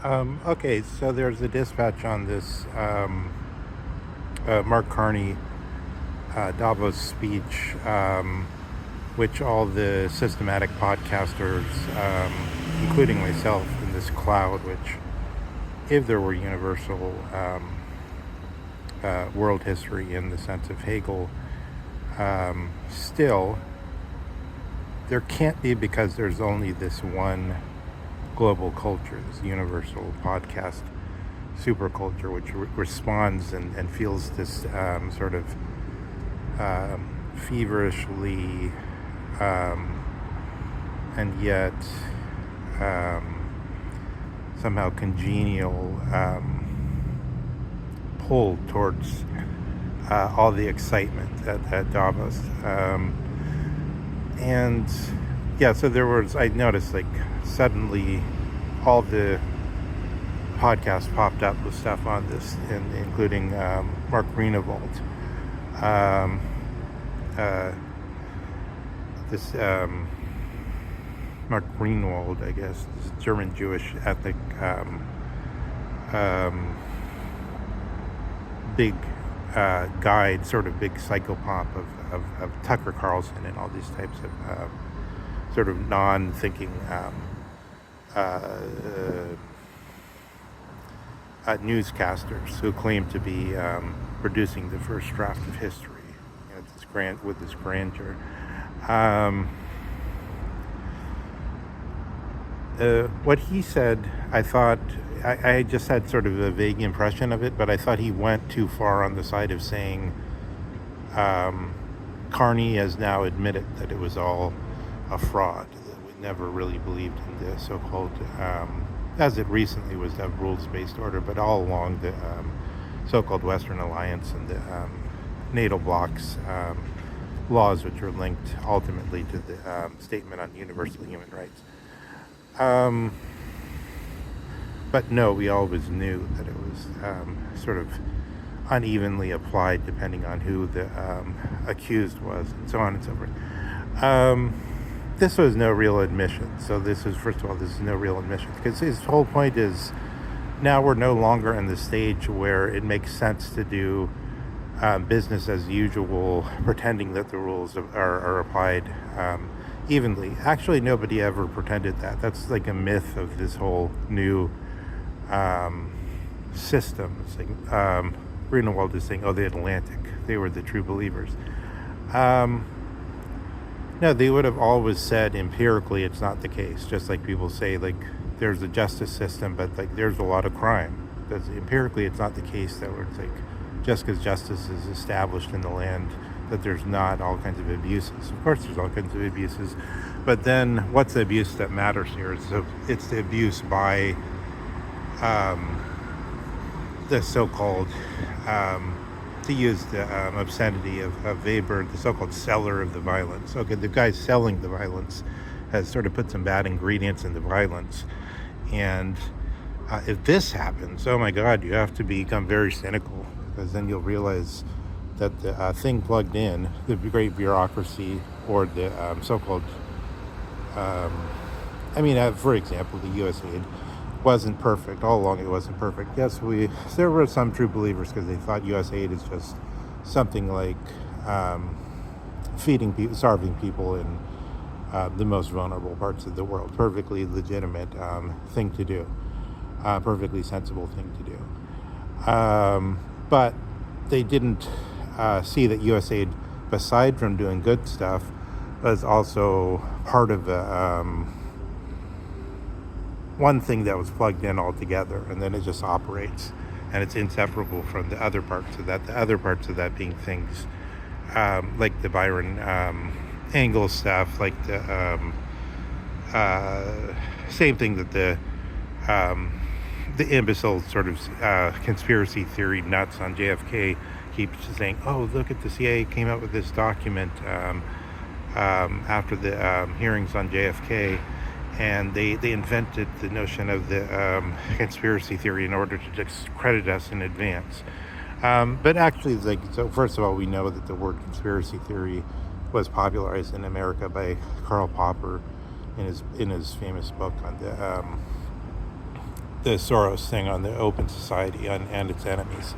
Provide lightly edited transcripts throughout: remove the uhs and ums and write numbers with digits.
Okay, so there's a dispatch on this Mark Carney Davos speech, which all the systematic podcasters, including myself in this cloud, which, if there were universal world history in the sense of Hegel, still, there can't be because there's only this one global culture, this universal podcast superculture, which responds and feels this sort of feverishly and yet somehow congenial pull towards all the excitement at Davos. And yeah, so I noticed like suddenly all the podcasts popped up with stuff on this, including Mark Greenewald. Um, uh, this Mark Greenwald, I guess, this German Jewish ethnic um, big guide, sort of big psychopomp of Tucker Carlson and all these types of sort of non-thinking newscasters who claim to be producing the first draft of history, with this grandeur. Um, what he said, I thought, I just had sort of a vague impression of it, but I thought he went too far on the side of saying Carney has now admitted that it was all a fraud, that we never really believed in the so-called, as it recently was, the rules-based order, but all along the so-called Western Alliance and the NATO bloc's laws, which are linked ultimately to the Statement on Universal Human Rights. But no, we always knew that it was sort of unevenly applied depending on who the accused was, and so on and so forth. This was no real admission. So this is, first of all, this is no real admission, because his whole point is now we're no longer in the stage where it makes sense to do business as usual, pretending that the rules are applied evenly. Actually, nobody ever pretended that. That's like a myth of this whole new system. It's like, Greenewald is saying, oh, the Atlantic, they were the true believers. No, they would have always said empirically it's not the case. Just like people say, like, there's a justice system, but like there's a lot of crime. Because empirically it's not the case that it's like just because justice is established in the land that there's not all kinds of abuses. Of course there's all kinds of abuses, but then what's the abuse that matters here? So it's the abuse by the so-called, to use the obscenity of Weber, the so-called seller of the violence. Okay, the guy selling the violence has sort of put some bad ingredients in the violence. And if this happens, oh my God, you have to become very cynical, because then you'll realize that the thing plugged in, the great bureaucracy, or the so-called, for example, the U.S. aid wasn't perfect. All along it wasn't perfect. Yes, there were some true believers because they thought U.S. aid is just something like feeding people, starving people in the most vulnerable parts of the world. Perfectly legitimate thing to do. Perfectly sensible thing to do. But they didn't see that U.S. aid, aside from doing good stuff, was also part of one thing that was plugged in altogether, and then it just operates, and it's inseparable from the other parts of that. The other parts of that being things like the Byron Angle stuff, like the same thing that the imbecile sort of conspiracy theory nuts on JFK keeps saying, oh, look at the CIA came out with this document after the hearings on JFK, and they invented the notion of the conspiracy theory in order to discredit us in advance. But actually, so first of all, we know that the word conspiracy theory was popularized in America by Karl Popper in his famous book on the the Soros thing on the open society and its enemies.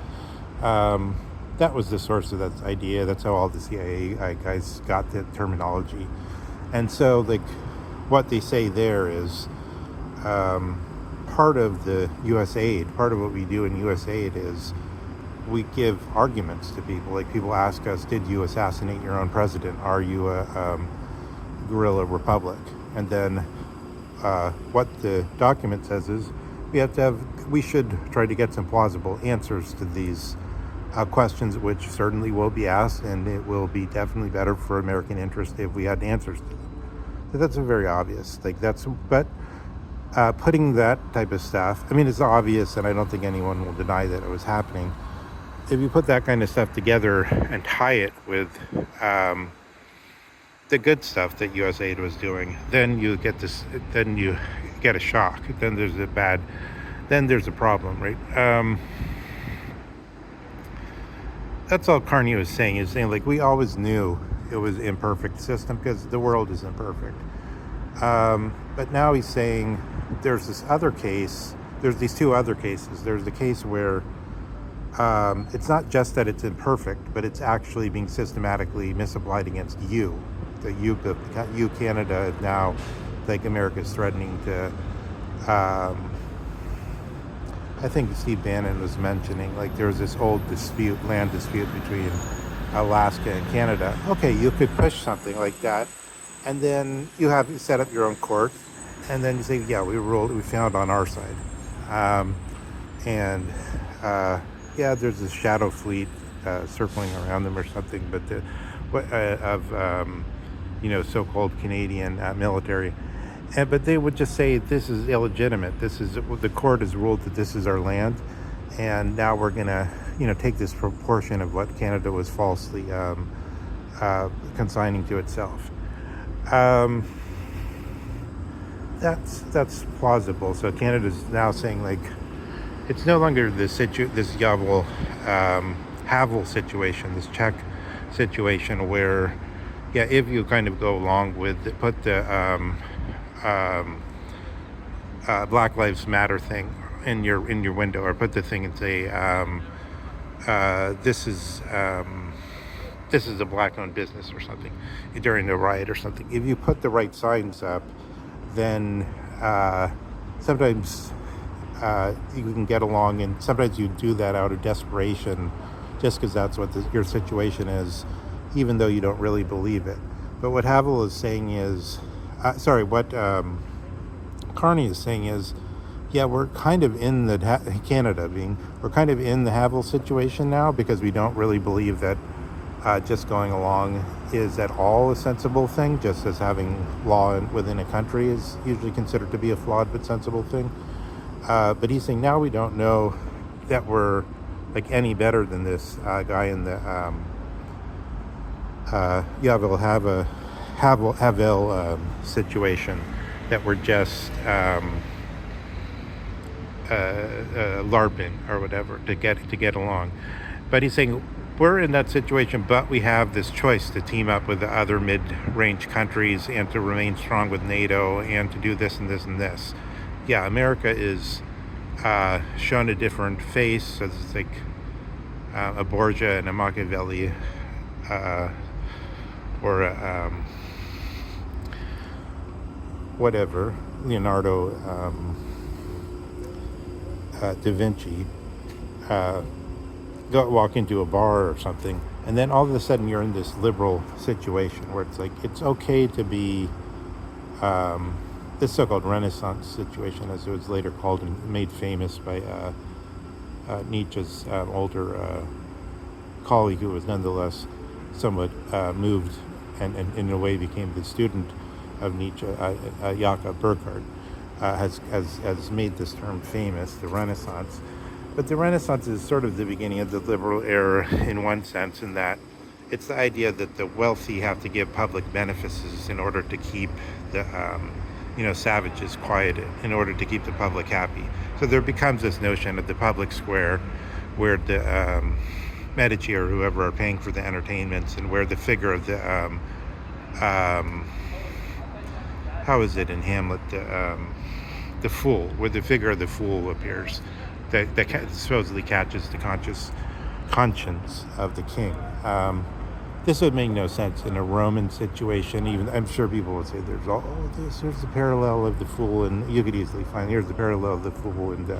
Um, that was the source of that idea. That's how all the CIA guys got the terminology. And so, like, what they say there is part of the U.S. aid, part of what we do in U.S. aid is we give arguments to people. Like, people ask us, did you assassinate your own president? Are you a guerrilla republic? And then what the document says is we should try to get some plausible answers to these questions, which certainly will be asked, and it will be definitely better for American interest if we had answers to them. So that's very obvious. But putting that type of stuff, I mean, it's obvious, and I don't think anyone will deny that it was happening. If you put that kind of stuff together and tie it with the good stuff that USAID was doing, then you get this. Then you get a shock. Then there's a problem, right? That's all Carney was saying. He's saying, like, we always knew it was an imperfect system because the world is imperfect. But now he's saying there's this other case. There's these two other cases. There's the case where it's not just that it's imperfect, but it's actually being systematically misapplied against you. You, Canada, now, like, America's threatening to. I think Steve Bannon was mentioning, like, there was this old land dispute between Alaska and Canada. Okay, you could push something like that, and then you set up your own court, and then you say, yeah, we found on our side. There's this shadow fleet circling around them or something, but so-called Canadian military. But they would just say, this is illegitimate. The court has ruled that this is our land, and now we're gonna, take this proportion of what Canada was falsely consigning to itself. That's plausible. So Canada's now saying, like, it's no longer this Yavel Havel situation, this Czech situation where, if you kind of go along with put the Black Lives Matter thing in your window, or put the thing and say, this is a black-owned business or something during the riot or something. If you put the right signs up, then sometimes you can get along, and sometimes you do that out of desperation, just because that's what your situation is, even though you don't really believe it. But what Havel is saying is, what Carney is saying is, we're kind of in we're kind of in the Havel situation now, because we don't really believe that just going along is at all a sensible thing, just as having law within a country is usually considered to be a flawed but sensible thing. But he's saying now we don't know that we're, like, any better than this guy in the Havel situation, that we're just LARPing or whatever to get along. But he's saying we're in that situation, but we have this choice to team up with the other mid-range countries and to remain strong with NATO and to do this and this and this. Yeah, America is shown a different face. So it's like a Borgia and a Machiavelli, or whatever, Leonardo da Vinci, walk into a bar or something, and then all of a sudden you're in this liberal situation where it's like it's okay to be this so-called Renaissance situation, as it was later called and made famous by Nietzsche's older colleague, who was nonetheless somewhat moved and in a way became the student of Nietzsche, Jakob Burckhardt, has made this term famous, the Renaissance. But the Renaissance is sort of the beginning of the liberal era in one sense, in that it's the idea that the wealthy have to give public benefices in order to keep the savages quieted, in order to keep the public happy. So there becomes this notion of the public square, where the Medici or whoever are paying for the entertainments, and where the figure of the how is it in Hamlet, the fool, where the figure of the fool appears, that supposedly catches the conscience of the king. This would make no sense in a Roman situation. Even I'm sure people would say there's all this. Here's the parallel of the fool, and you could easily find here's the parallel of the fool in the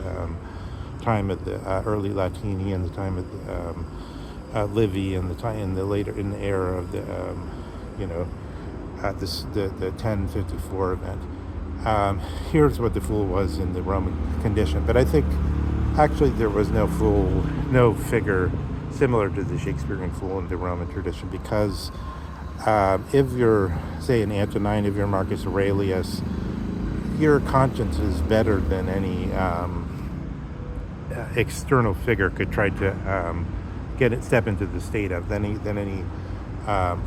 time of the early Latini and the time of the Livy and the time in the era of the the 1054 event. Here's what the fool was in the Roman condition, but I think actually there was no fool, no figure similar to the Shakespearean fool in the Roman tradition, because if you're, say, an Antonine, if you're Marcus Aurelius, your conscience is better than any external figure could try to step into the state of than any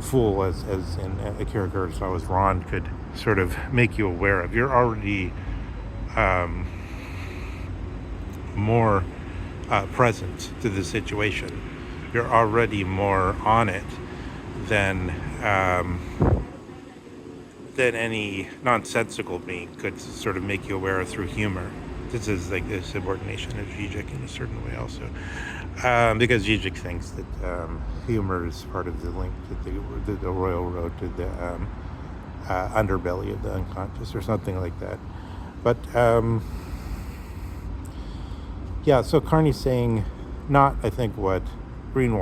fool, as in Akira Kurosawa's Ron, could sort of make you aware of. You're already more present to the situation. You're already more on it than any nonsensical being could sort of make you aware of through humor. This is like the subordination of Zizek in a certain way also, because Zizek thinks that humor is part of the link to the royal road to the underbelly of the unconscious, or something like that. But yeah, so Carney's saying not, I think, what Glenn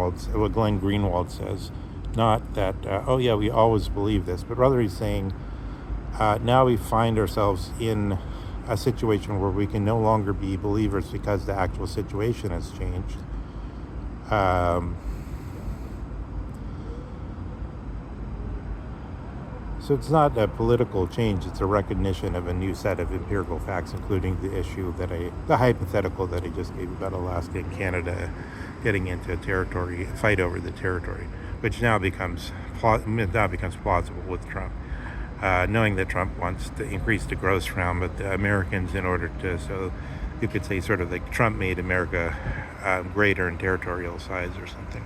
Greenwald says, not that, oh yeah, we always believe this, but rather he's saying now we find ourselves in a situation where we can no longer be believers because the actual situation has changed. So it's not a political change, it's a recognition of a new set of empirical facts, including the hypothetical that I just gave about Alaska and Canada getting into a fight over the territory, which now becomes plausible with Trump. Knowing that Trump wants to increase the gross realm, but the Americans, in order to, so you could say sort of like Trump made America greater in territorial size or something.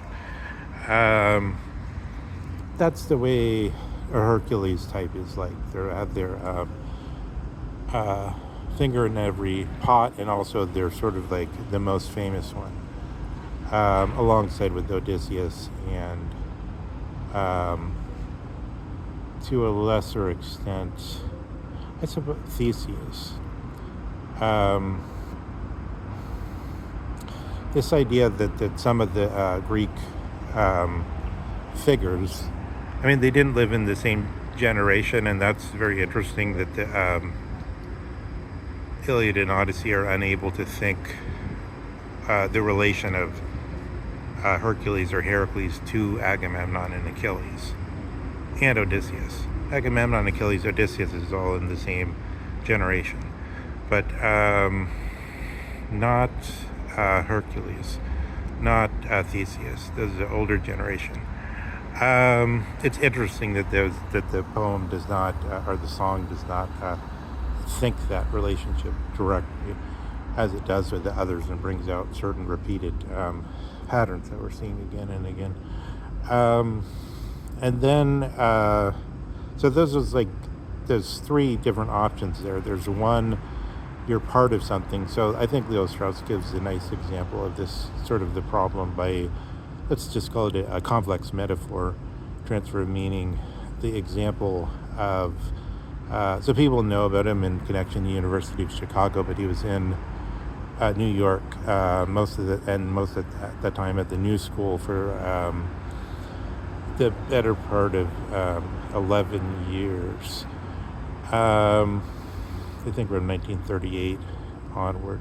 That's the way a Hercules type is like. They have their finger in every pot, and also they're sort of like the most famous one, alongside with Odysseus and to a lesser extent, I suppose, Theseus. This idea that some of the Greek figures, I mean, they didn't live in the same generation, and that's very interesting that the Iliad and Odyssey are unable to think the relation of Hercules or Heracles to Agamemnon and Achilles and Odysseus. Agamemnon, Achilles, Odysseus is all in the same generation, but not Hercules, not Theseus. This is an older generation. It's interesting that the poem does not, or the song does not think that relationship directly, as it does with the others, and brings out certain repeated patterns that we're seeing again and again. And then, so there's three different options there. There's one, you're part of something. So I think Leo Strauss gives a nice example of this sort of the problem by, let's just call it a complex metaphor, transfer of meaning. The example of, so people know about him in connection to the University of Chicago, but he was in New York most of the time at the New School for the better part of 11 years. I think from 1938 onward.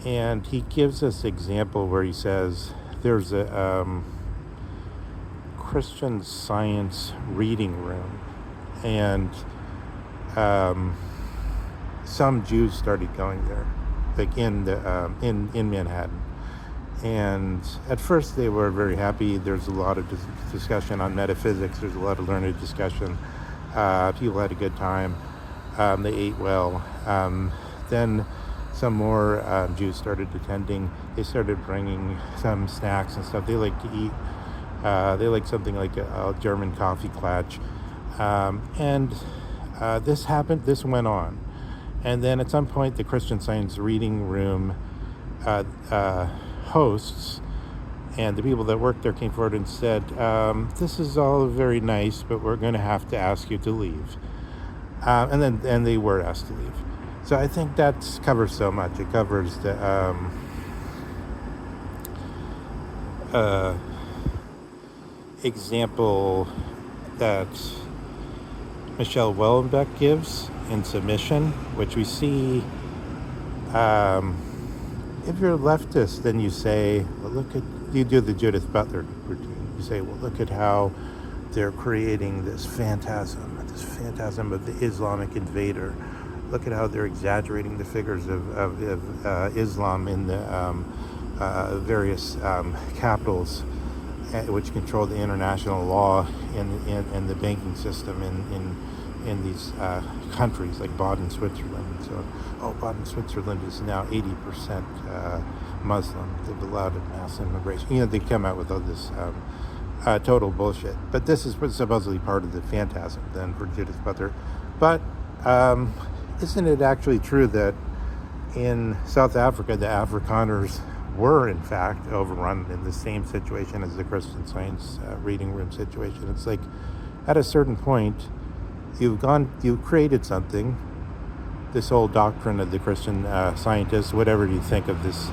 And he gives us an example where he says there's a Christian Science reading room, and some Jews started going there, like in Manhattan. And at first they were very happy. There's a lot of discussion on metaphysics. There's a lot of learned discussion. People had a good time. They ate well. Then some more Jews started attending. They started bringing some snacks and stuff. They like to eat. They like something like a German coffee klatsch. And this happened. This went on. And then at some point, the Christian Science reading room hosts and the people that worked there came forward and said, this is all very nice, but we're going to have to ask you to leave. And they were asked to leave. So I think that covers so much. It covers the example that Michelle Wellenbeck gives in Submission, which we see, if you're a leftist, then you say, well, you do the Judith Butler routine. You say, well, look at how they're creating this phantasm of the Islamic invader. Look at how they're exaggerating the figures of Islam in the various capitals which control the international law and the banking system in these countries like Baden, Switzerland. So, Baden, Switzerland is now 80% Muslim. They've allowed a mass immigration. They come out with all this total bullshit. But this is supposedly part of the phantasm then for Judith Butler. But isn't it actually true that in South Africa, the Afrikaners were in fact overrun in the same situation as the Christian Science reading room situation? It's like at a certain point, you've created something, this whole doctrine of the Christian scientists, whatever you think of this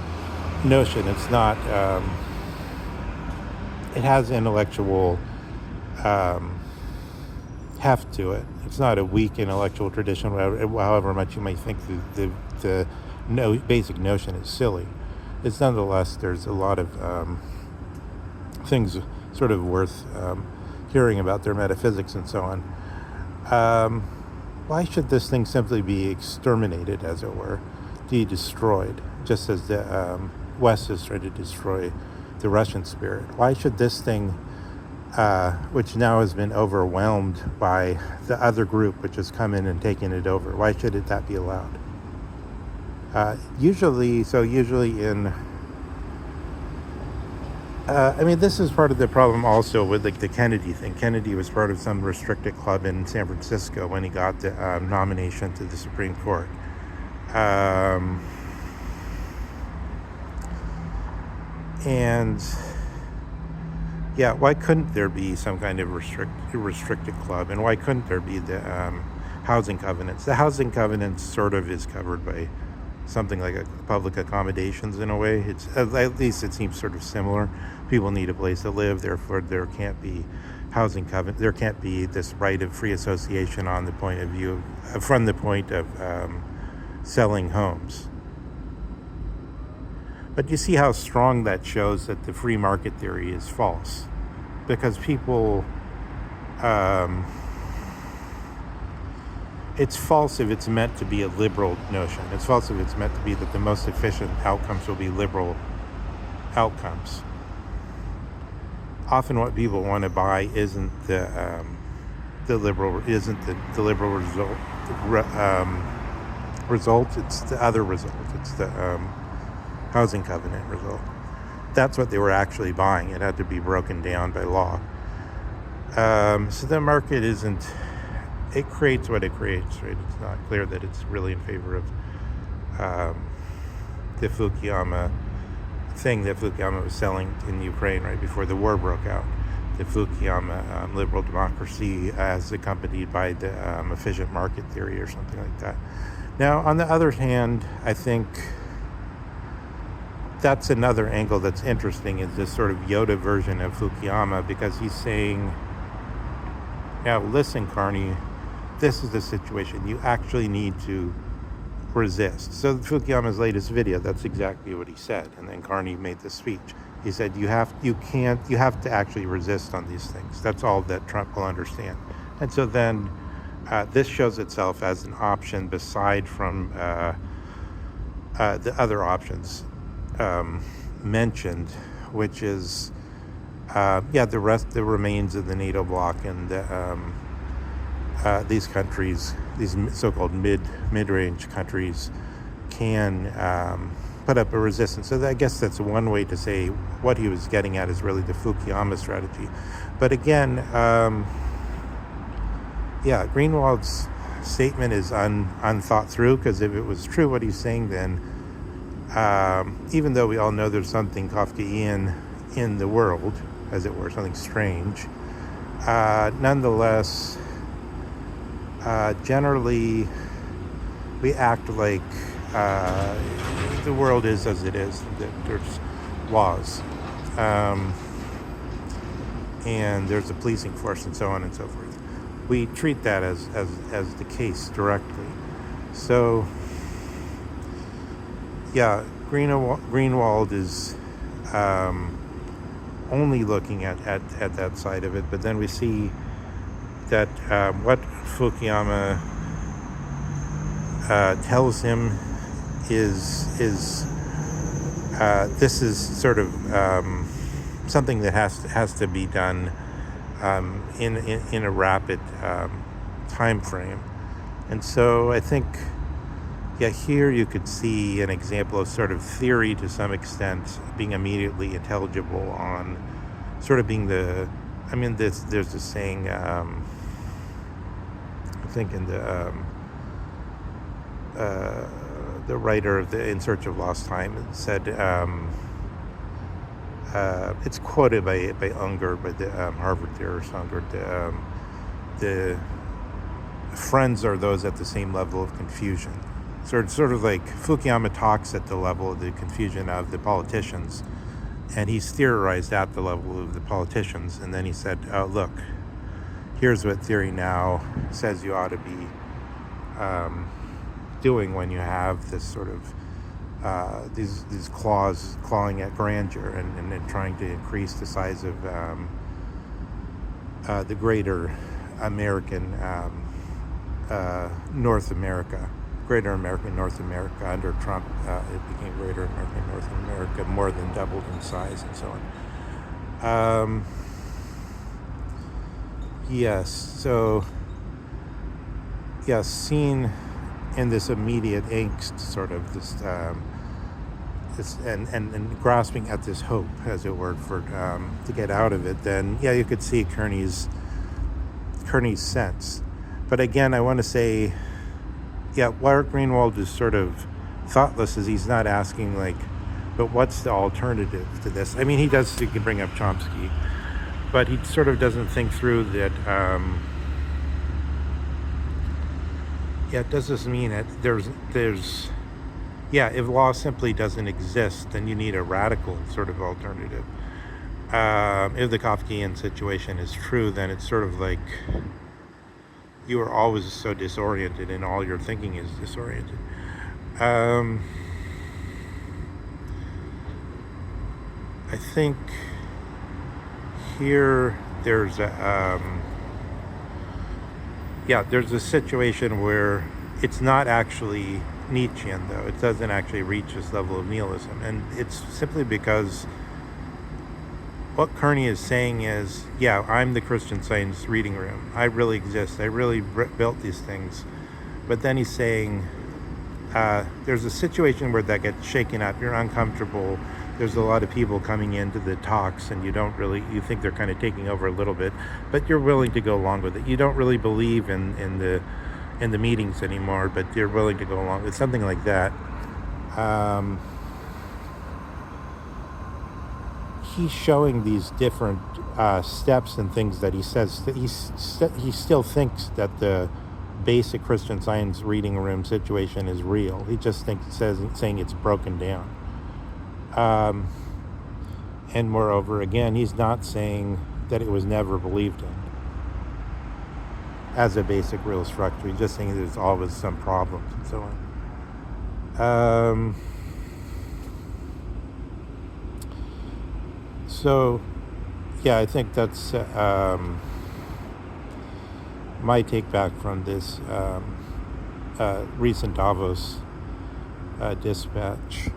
notion. It's not, it has intellectual heft to it. It's not a weak intellectual tradition, however much you might think the basic notion is silly. It's nonetheless, there's a lot of things sort of worth hearing about their metaphysics and so on. Why should this thing simply be exterminated, as it were, destroyed, just as the West is trying to destroy the Russian spirit? Why should this thing, which now has been overwhelmed by the other group which has come in and taken it over, why should that be allowed? Usually in, this is part of the problem also with the Kennedy thing. Kennedy was part of some restricted club in San Francisco when he got the nomination to the Supreme Court. Why couldn't there be some kind of restricted club? And why couldn't there be the housing covenants? The housing covenants sort of is covered by something like a public accommodations in a way. It's at least it seems sort of similar. People need a place to live, therefore there can't be housing covenant. There can't be this right of free association on the point of view from the point of selling homes. But you see how strong that shows that the free market theory is false, because people. It's false if it's meant to be a liberal notion. It's false if it's meant to be that the most efficient outcomes will be liberal outcomes. Often, what people want to buy isn't the liberal result. It's the other result. It's the housing covenant result. That's what they were actually buying. It had to be broken down by law. So the market isn't. It creates what it creates, right? It's not clear that it's really in favor of the Fukuyama thing that Fukuyama was selling in Ukraine right before the war broke out. The Fukuyama liberal democracy as accompanied by the efficient market theory or something like that. Now, on the other hand, I think that's another angle that's interesting, is this sort of Yoda version of Fukuyama, because he's saying, now listen, Carney, this is the situation. You actually need to resist. So Fukuyama's latest video, that's exactly what he said. And then Carney made the speech. He said, you have to actually resist on these things. That's all that Trump will understand. And so then this shows itself as an option beside from the other options mentioned, which is the remains of the NATO bloc and these countries, these so-called mid-range countries, can put up a resistance. So I guess that's one way to say what he was getting at is really the Fukuyama strategy. But again, Greenwald's statement is unthought through, because if it was true what he's saying, then even though we all know there's something Kafkaian in the world, as it were, something strange, nonetheless, generally we act like the world is as it is, that there's laws, and there's a policing force, and so on and so forth. We treat that as the case directly. So, yeah, Greenwald is only looking at that side of it, but then we see that what Fukuyama tells him is this is sort of something that has to be done in a rapid time frame. And so I think, yeah, here you could see an example of sort of theory to some extent being immediately intelligible on sort of being there's this saying, I think in the writer of In Search of Lost Time said, it's quoted by Unger, by the Harvard theorist Unger, the friends are those at the same level of confusion. Sort of like Fukuyama talks at the level of the confusion of the politicians, and he's theorized at the level of the politicians, and then he said, look, here's what theory now says you ought to be doing when you have this sort of these claws clawing at grandeur and trying to increase the size of the greater American North America. Greater American North America. Under Trump, it became Greater American North America, more than doubled in size, and so on. Yes, so, yes, seen in this immediate angst, sort of this and grasping at this hope, as it were, for to get out of it, then yeah, you could see Carney's sense. But again, I want to say, yeah, where Greenwald is sort of thoughtless is he's not asking, like, but what's the alternative to this? I mean, he can bring up Chomsky, but he sort of doesn't think through that, does this mean that there's if law simply doesn't exist, then you need a radical sort of alternative. If the Kafkaian situation is true, then it's sort of like you are always so disoriented and all your thinking is disoriented. I think here there's there's a situation where it's not actually Nietzschean, though. It doesn't actually reach this level of nihilism. And it's simply because what Carney is saying is, yeah, I'm the Christian Science reading room. I really exist. I really built these things. But then he's saying there's a situation where that gets shaken up. You're uncomfortable. There's a lot of people coming into the talks, and you think they're kind of taking over a little bit, but you're willing to go along with it. You don't really believe in the meetings anymore, but you're willing to go along with something like that. He's showing these different steps and things that he says that he still thinks that the basic Christian Science reading room situation is real. He just saying it's broken down. And moreover, again, he's not saying that it was never believed in as a basic real structure. He's just saying there's always some problems and so on. So, yeah, I think that's my take back from this recent Davos dispatch.